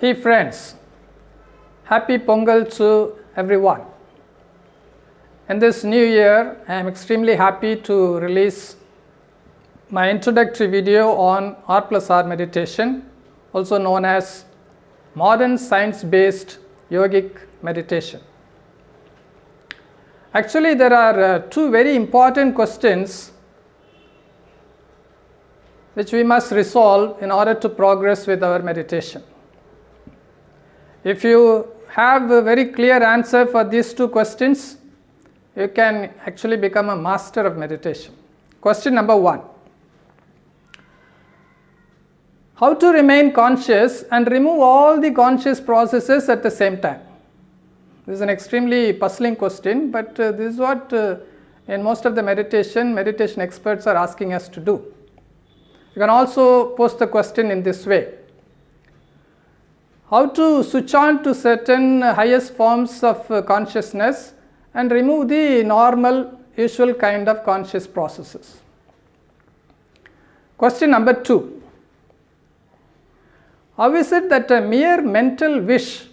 Hey friends, happy Pongal to everyone. In this new year, I am extremely happy to release my introductory video on R plus R meditation, also known as modern science-based yogic meditation. Actually, there are two very important questions which we must resolve in order to progress with our meditation. If you have a very clear answer for these two questions, you can actually become a master of meditation. Question number one: how to remain conscious and remove all the conscious processes at the same time? This is an extremely puzzling question, but this is what in most of the meditation experts are asking us to do. You can also pose the question in this way: how to switch on to certain highest forms of consciousness and remove the normal, usual kind of conscious processes. Question number two: how is it that a mere mental wish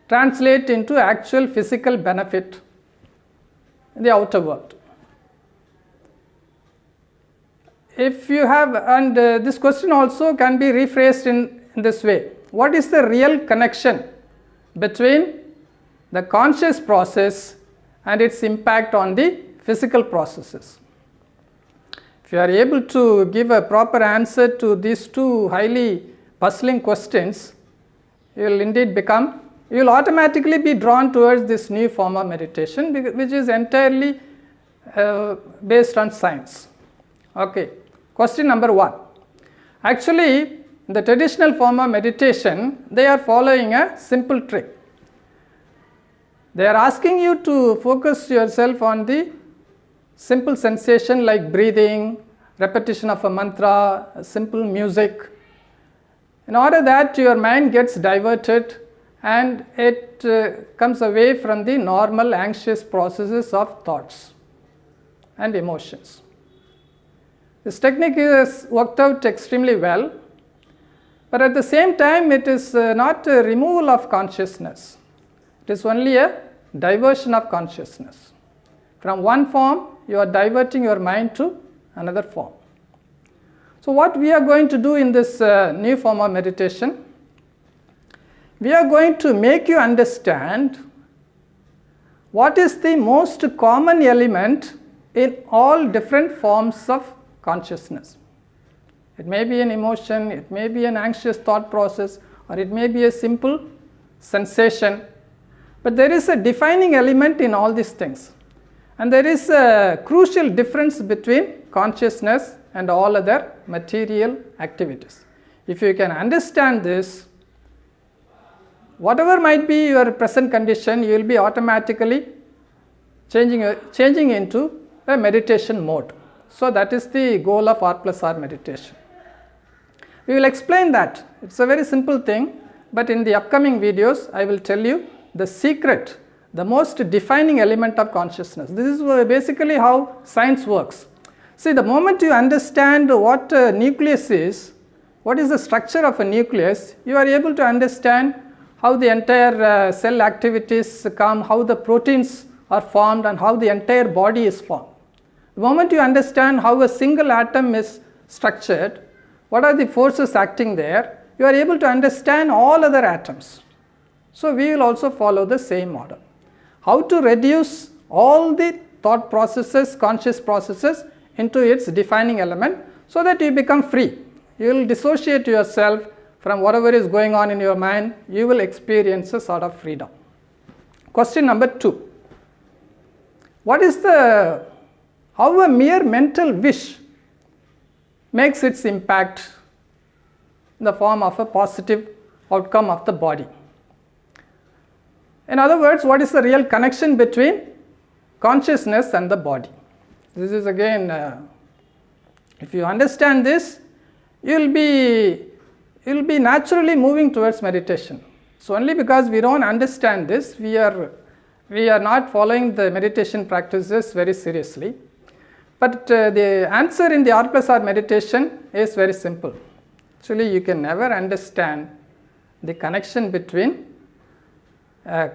translates into actual physical benefit in the outer world? If you have, and this question also can be rephrased in this way: what is the real connection between the conscious process and its impact on the physical processes? If you are able to give a proper answer to these two highly puzzling questions, you will automatically be drawn towards this new form of meditation, which is entirely based on science. Okay, question number one. Actually, in the traditional form of meditation, they are following a simple trick. They are asking you to focus yourself on the simple sensation like breathing, repetition of a mantra, simple music, in order that your mind gets diverted and it comes away from the normal anxious processes of thoughts and emotions. This technique has worked out extremely well, but at the same time it is not a removal of consciousness. It is only a diversion of consciousness. From one form, you are diverting your mind to another form. So what we are going to do in this new form of meditation, we are going to make you understand what is the most common element in all different forms of consciousness. It may be an emotion, it may be an anxious thought process, or it may be a simple sensation. But there is a defining element in all these things. And there is a crucial difference between consciousness and all other material activities. If you can understand this, whatever might be your present condition, you will be automatically changing into a meditation mode. So that is the goal of R plus R meditation. We will explain that. It's a very simple thing, but in the upcoming videos I will tell you the secret, the most defining element of consciousness. This is basically how science works. See, the moment you understand what a nucleus is, what is the structure of a nucleus, you are able to understand how the entire cell activities come, how the proteins are formed, and how the entire body is formed. The moment you understand how a single atom is structured, what are the forces acting there, you are able to understand all other atoms. So we will also follow the same model. How to reduce all the thought processes, conscious processes, into its defining element so that you become free. You will dissociate yourself from whatever is going on in your mind. You will experience a sort of freedom. Question number two: how a mere mental wish makes its impact in the form of a positive outcome of the body. In other words, what is the real connection between consciousness and the body? This is again, if you understand this, you will be naturally moving towards meditation. So only because we don't understand this, we are not following the meditation practices very seriously. But the answer in the R plus R meditation is very simple. Actually, you can never understand the connection between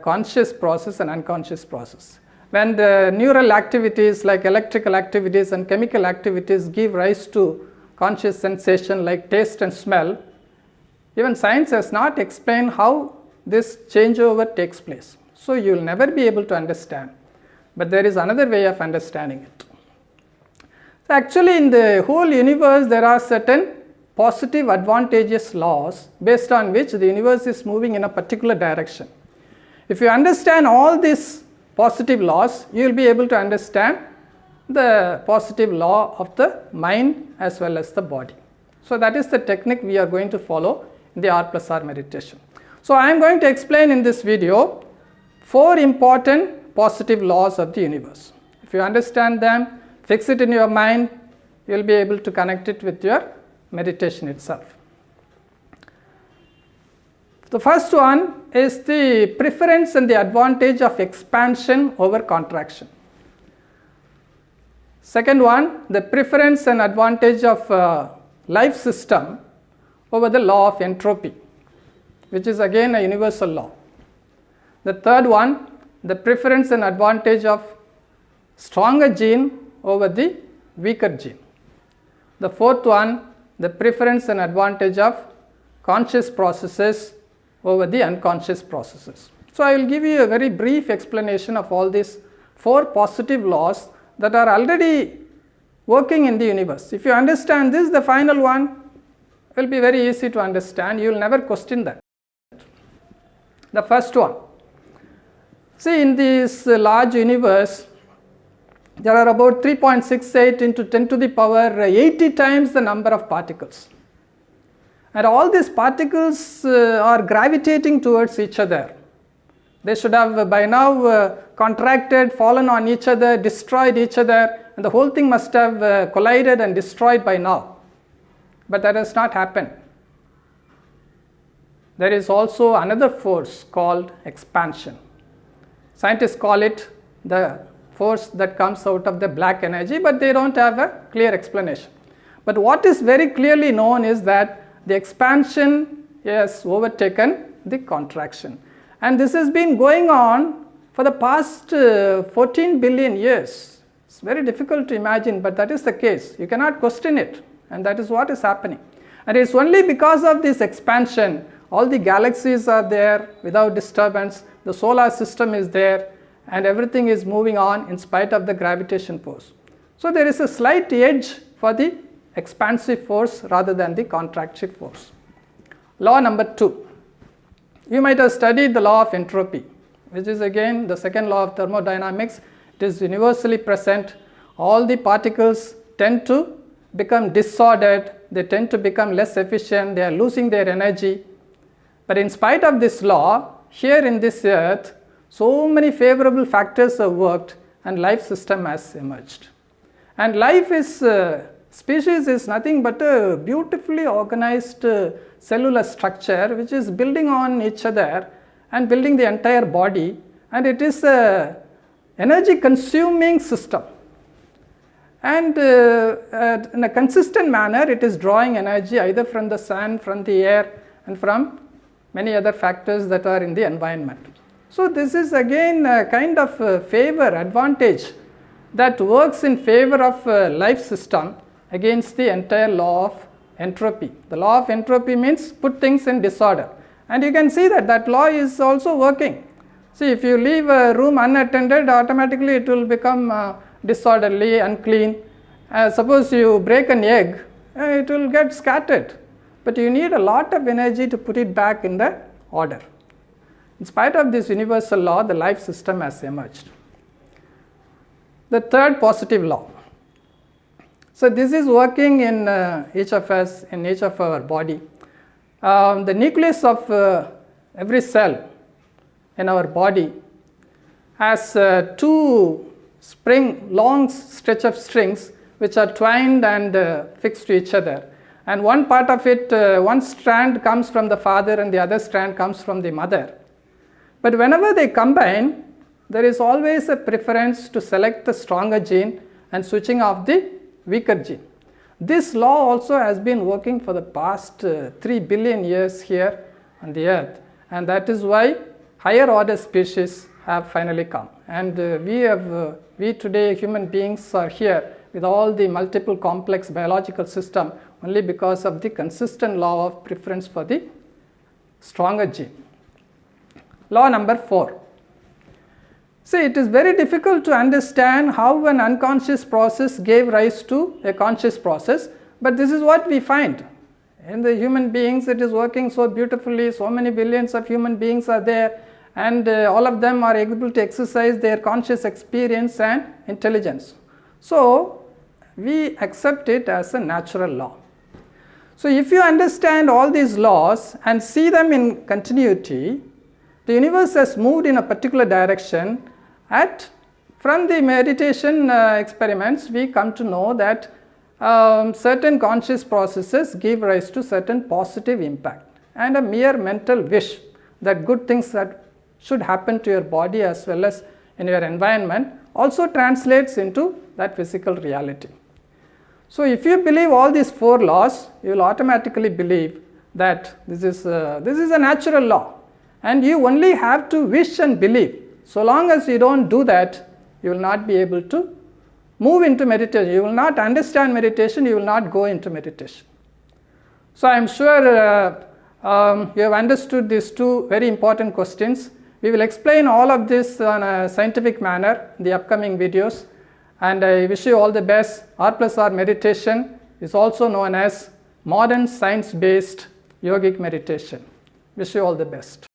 conscious process and unconscious process. When the neural activities like electrical activities and chemical activities give rise to conscious sensation like taste and smell, even science has not explained how this changeover takes place. So you will never be able to understand, but there is another way of understanding it. So actually in the whole universe there are certain positive advantageous laws based on which the universe is moving in a particular direction. If you understand all these positive laws, you will be able to understand the positive law of the mind as well as the body. So that is the technique we are going to follow in the R plus R meditation. So I am going to explain in this video 4 important positive laws of the universe. If you understand them, fix it in your mind, you will be able to connect it with your meditation itself. The first one is the preference and the advantage of expansion over contraction. Second one, the preference and advantage of life system over the law of entropy, which is again a universal law. The third one, the preference and advantage of stronger gene over the weaker gene. The fourth one, the preference and advantage of conscious processes over the unconscious processes. So I will give you a very brief explanation of all these 4 positive laws that are already working in the universe. If you understand this, the final one will be very easy to understand. You will never question that. The first one. See, in this large universe, there are about 3.68 into 10 to the power 80 times the number of particles. And all these particles are gravitating towards each other. They should have by now contracted, fallen on each other, destroyed each other, and the whole thing must have collided and destroyed by now. But that has not happened. There is also another force called expansion. Scientists call it the force that comes out of the black energy, but they don't have a clear explanation. But what is very clearly known is that the expansion has overtaken the contraction. And this has been going on for the past 14 billion years. It's very difficult to imagine, but that is the case. You cannot question it, and that is what is happening. And it's only because of this expansion, all the galaxies are there without disturbance, the solar system is there, and everything is moving on in spite of the gravitation force. So there is a slight edge for the expansive force rather than the contractive force. Law number 2. You might have studied the law of entropy, which is again the second law of thermodynamics. It is universally present. All the particles tend to become disordered, they tend to become less efficient, they are losing their energy. But in spite of this law, here in this earth, so many favorable factors have worked and life system has emerged. And life is species is nothing but a beautifully organized cellular structure which is building on each other and building the entire body, and it is a energy consuming system, and in a consistent manner it is drawing energy either from the sun, from the air, and from many other factors that are in the environment. So this is again a kind of favor, advantage that works in favor of life system against the entire law of entropy. The law of entropy means put things in disorder, and you can see that that law is also working. See, if you leave a room unattended, automatically it will become disorderly, unclean. Suppose you break an egg, it will get scattered, but you need a lot of energy to put it back in the order. In spite of this universal law, the life system has emerged. The third positive law. So this is working in each of us, in each of our body. The nucleus of every cell in our body has two long stretch of strings which are twined and fixed to each other. And one part of it, one strand comes from the father and the other strand comes from the mother. But whenever they combine, there is always a preference to select the stronger gene and switching off the weaker gene. This law also has been working for the past 3 billion years here on the earth, and that is why higher order species have finally come. And we today, human beings, are here with all the multiple complex biological system only because of the consistent law of preference for the stronger gene. Law number 4. See, it is very difficult to understand how an unconscious process gave rise to a conscious process, but this is what we find. In the human beings, it is working so beautifully, so many billions of human beings are there, and all of them are able to exercise their conscious experience and intelligence. So, we accept it as a natural law. So, if you understand all these laws and see them in continuity, the universe has moved in a particular direction. From the meditation experiments, we come to know that certain conscious processes give rise to certain positive impact, and a mere mental wish that good things that should happen to your body as well as in your environment also translates into that physical reality. So, if you believe all these 4 laws, you will automatically believe that this is a natural law, and you only have to wish and believe. So long as you don't do that, you will not be able to move into meditation. You will not understand meditation, you will not go into meditation. So I am sure you have understood these 2 very important questions. We will explain all of this in a scientific manner in the upcoming videos, and I wish you all the best. R+R meditation is also known as modern science-based yogic meditation. Wish you all the best.